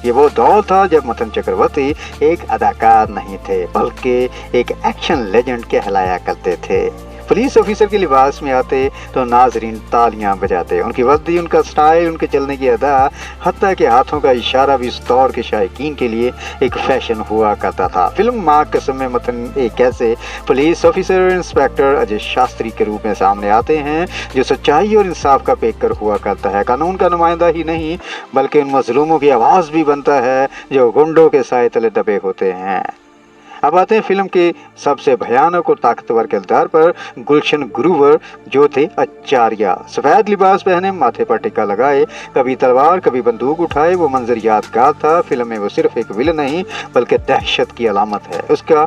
ये वो दौर था जब मथन चक्रवर्ती एक अदाकार नहीं थे बल्कि एक एक्शन लेजेंड कहलाया करते थे। पुलिस ऑफिसर के लिबास में आते तो नाजरीन तालियां बजाते। उनकी वर्दी, उनका स्टाइल, उनके चलने की अदा, हत्ता के हाथों का इशारा भी इस दौर के शायकीन के लिए एक फैशन हुआ करता था। फिल्म माँ कसम में मथन एक ऐसे police officer inspector Ajay Shastri के रूप में सामने आते हैं जो सच्चाई और इंसाफ का पेशकर हुआ करता है। कानून का नुमाइंदा ही नहीं बल्कि उन मजलूमों की आवाज़ भी बनता है जो गुंडों के साए तले दबे होते हैं। अब आते हैं फिल्म के सबसे भयानक और ताकतवर किरदार पर, गुलशन ग्रूवर जो थे आचार्य। सफेद लिबास पहने, माथे पर टिक्का लगाए, कभी तलवार कभी बंदूक उठाए, वो मंजर यादगार था। फिल्म में वो सिर्फ एक विलन नहीं बल्कि दहशत की अलामत है। उसका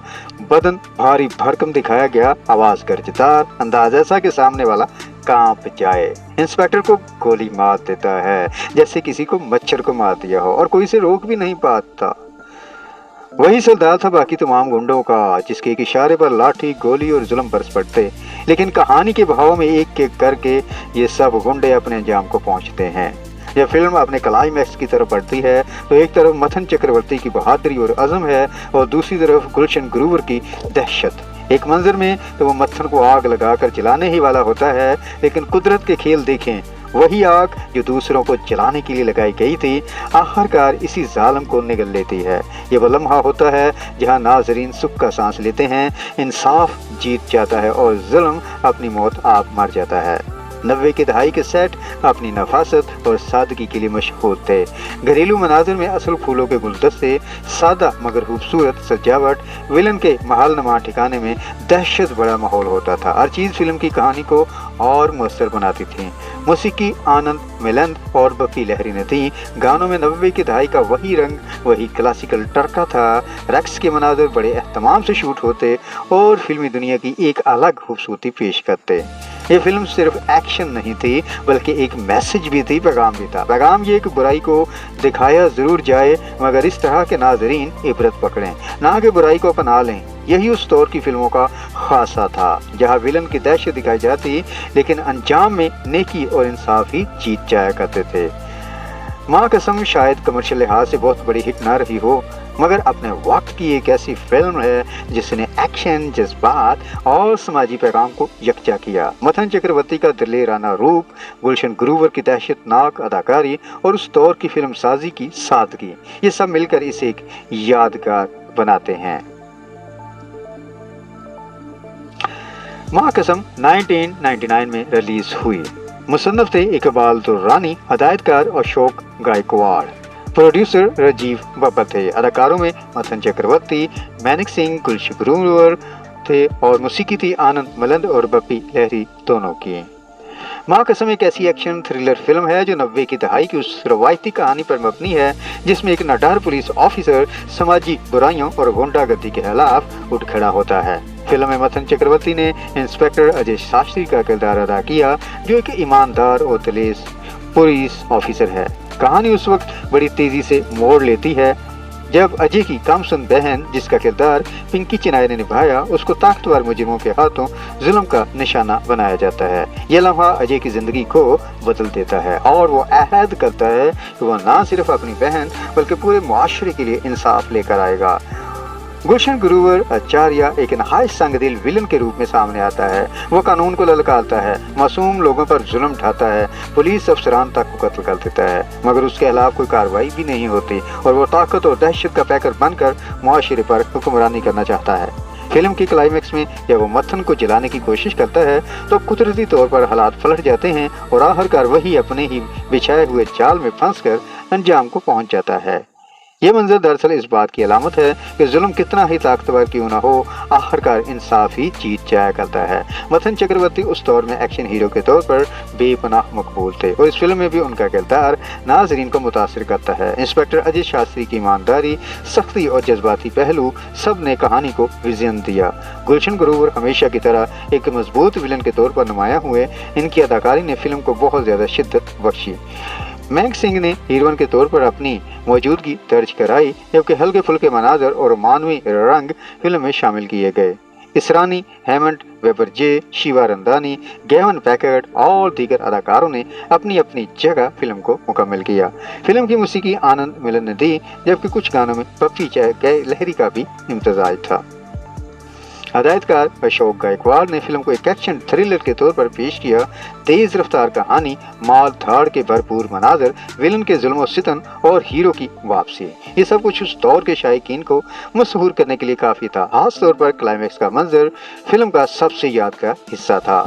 बदन भारी भरकम दिखाया गया, आवाज गर्जदार, अंदाज ऐसा कि सामने वाला कांप जाए। इंस्पेक्टर को गोली मार देता है जैसे किसी को मच्छर को मार दिया हो और कोई इसे रोक भी नहीं पाता। वही सरदार था बाकी तमाम गुंडों का जिसके एक इशारे पर लाठी, गोली और जुल्म बरस पड़ते। लेकिन कहानी के बहाव में एक एक करके ये सब गुंडे अपने अंजाम को पहुंचते हैं। जब फिल्म अपने क्लाइमैक्स की तरफ बढ़ती है तो एक तरफ मथन चक्रवर्ती की बहादुरी और अज़म है और दूसरी तरफ गुलशन ग्रूवर की दहशत। एक मंजर में तो वो मत्थन को आग लगाकर जलाने ही वाला होता है, लेकिन कुदरत के खेल देखें, वही आग जो दूसरों को जलाने के लिए लगाई गई थी आखिरकार इसी जालिम को निगल लेती है। ये वो लम्हा होता है जहां नाजरीन सुख का सांस लेते हैं, इंसाफ जीत जाता है और जुल्म अपनी मौत आप मर जाता है। 90 की दहाई के सेट अपनी नफासत और सादगी के लिए मशहूर थे। घरेलू मनाजिर में असल फूलों के गुलदस्ते, सादा मगर खूबसूरत सजावट, विलन के महल नुमा ठिकाने में दहशत बड़ा माहौल होता था। हर चीज़ फिल्म की कहानी को और मुअस्सर बनाती थी। मौसीकी आनंद मिलंद और बप्पी लहरी ने थी। गानों में 90 की दहाई का वही रंग, वही क्लासिकल टर्का था। रक्स के मनाजिर बड़े एहतमाम से शूट होते और फिल्मी दुनिया की एक अलग खूबसूरती पेश करते। ये फिल्म सिर्फ एक्शन नहीं थी बल्कि एक मैसेज भी थी, पैगाम भी था। पैगाम ये कि बुराई को दिखाया जरूर जाए मगर इस तरह के नाजरीन इबरत पकड़ें, ना कि बुराई को अपना लें। यही उस दौर की फिल्मों का खासा था जहां विलन की दहशत दिखाई जाती लेकिन अंजाम में नेकी और इंसाफ ही जीत जाया करते थे। माँ कसम शायद कमर्शियल लिहाज से बहुत बड़ी हिट ना रही हो मगर अपने वक्त की एक ऐसी फिल्म है जिसने एक्शन, जज्बात और समाजी पैगाम को यकजा किया। मथन चक्रवर्ती का दिलेराना रूप, गुलशन ग्रूवर की दहशतनाक अदाकारी और उस दौर की फिल्म साजी की सादगी, ये सब मिलकर इसे एक यादगार बनाते हैं। माँ कसम 1999 में रिलीज हुई। मुसन्नफ थे इकबाल दुर्रानी, हदायतकार अशोक गायकवाड़, प्रोड्यूसर राजीव बब्बर थे। अदाकारों में मथन चक्रवर्ती, मैनिक सिंह, गुलशन ग्रूवर थे और मौसीकी थी आनंद मिलंद और बप्पी लहरी दोनों की। माँ कसम एक ऐसी एक्शन थ्रिलर फिल्म है जो 90 की दहाई की उस रवायती कहानी पर मबनी है जिसमें एक निडर पुलिस ऑफिसर समाजी बुराइयों और गुंडागर्दी के खिलाफ उठ खड़ा होता है। फिल्म में मथन चक्रवर्ती ने इंस्पेक्टर अजय शास्त्री का किरदार अदा किया जो एक ईमानदार और दलेर पुलिस ऑफिसर है। कहानी उस वक्त बड़ी तेजी से मोड़ लेती है जब अजय की कामसुन बहन जिसका किरदार पिंकी चिनाई ने निभाया उसको ताकतवर मुजरिमों के हाथों जुल्म का निशाना बनाया जाता है। यह लम्हा अजय की जिंदगी को बदल देता है और वो अहद करता है कि वो न सिर्फ अपनी बहन बल्कि पूरे मुआशरे के लिए इंसाफ लेकर आएगा। गुलशन ग्रूवर आचार्य एक नहायत संगदिल विलन के रूप में सामने आता है। वो कानून को ललकारता है, मासूम लोगों पर जुल्म ढाता है, पुलिस अफसरान तक को कत्ल कर देता है मगर उसके खिलाफ कोई कार्रवाई भी नहीं होती और वो ताकत और दहशत का पैकर बनकर मुआशरे पर हुक्मरानी करना चाहता है। फिल्म की क्लाइमैक्स में जब वो मत्थन को जलाने की कोशिश करता है तो कुदरती तौर पर हालात पलट जाते हैं और आखिरकार वही अपने ही बिछाए हुए जाल में फंसकर अंजाम को पहुंच जाता है। ये मंजर दरअसल इस बात की अलामत है कि जुल्म कितना ही ताकतवर क्यों ना हो आखिरकार इंसाफ ही जीत जाया करता है। मथन चक्रवर्ती उस दौर में एक्शन हीरो के तौर पर बेपनाह मकबूल थे और इस फिल्म में भी उनका किरदार नाजरीन को मुतासिर करता है। इंस्पेक्टर अजय शास्त्री की ईमानदारी, सख्ती और जज्बाती पहलू सब ने कहानी को विजन दिया। गुलशन ग्रूवर हमेशा की तरह एक मजबूत विलन के तौर पर नुमाया हुए, इनकी अदाकारी ने फिल्म को बहुत ज्यादा शिद्दत बख्शी। मैनिक सिंह ने हीरोइन के तौर पर अपनी मौजूदगी दर्ज कराई जबकि हल्के फुल्के मनाजर और मानवी रंग फिल्म में शामिल किए गए। इसरानी, हेमंत वेबर जे, शिवा रंधानी, गेवन पैकर्ड और दीगर अदाकारों ने अपनी अपनी जगह फिल्म को मुकम्मल किया। फिल्म की मौसीकी आनंद मिलन ने दी, जबकि कुछ गानों में पप्पी लहरी का भी इम्तजाज था। हदायतकार अशोक गायकवाड़ ने फिल्म को एक एक्शन थ्रिलर के तौर पर पेश किया। तेज रफ्तार कहानी, मार धाड़ के भरपूर मनाजर, विलन के जुल्म सितम और हीरो की वापसी, ये सब कुछ उस दौर के शायकीन को मशहूर करने के लिए काफी था। खास तौर पर क्लाइमैक्स का मंजर फिल्म का सबसे यादगार हिस्सा था।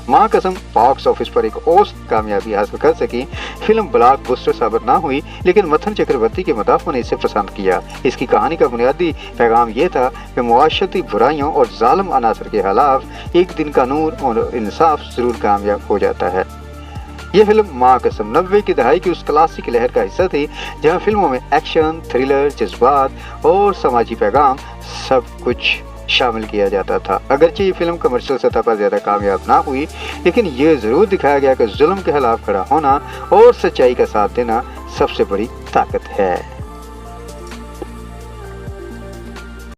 माँ कसम बॉक्स ऑफिस पर एक औसत कामयाबी हासिल कर सकी। फिल्म ब्लॉकबस्टर साबित ना हुई, लेकिन मथन चक्रवर्ती के मुदाफों ने इसे पसंद किया। इसकी कहानी का बुनियादी पैगाम ये था कि मुआशरती बुराइयों और जालिम अनासर के खिलाफ एक दिन कानून और इंसाफ जरूर कामयाब हो जाता है। ये फिल्म माँ कसम 90 की दहाई की उस क्लासिक लहर का हिस्सा थी, जहाँ फिल्मों में एक्शन, थ्रिलर, जज्बात और समाजी पैगाम सब कुछ शामिल किया जाता था। अगरचे ये फिल्म कमर्शियल सतह पर ज्यादा कामयाब ना हुई, लेकिन ये जरूर दिखाया गया कि जुल्म के खिलाफ खड़ा होना और सच्चाई का साथ देना सबसे बड़ी ताकत है।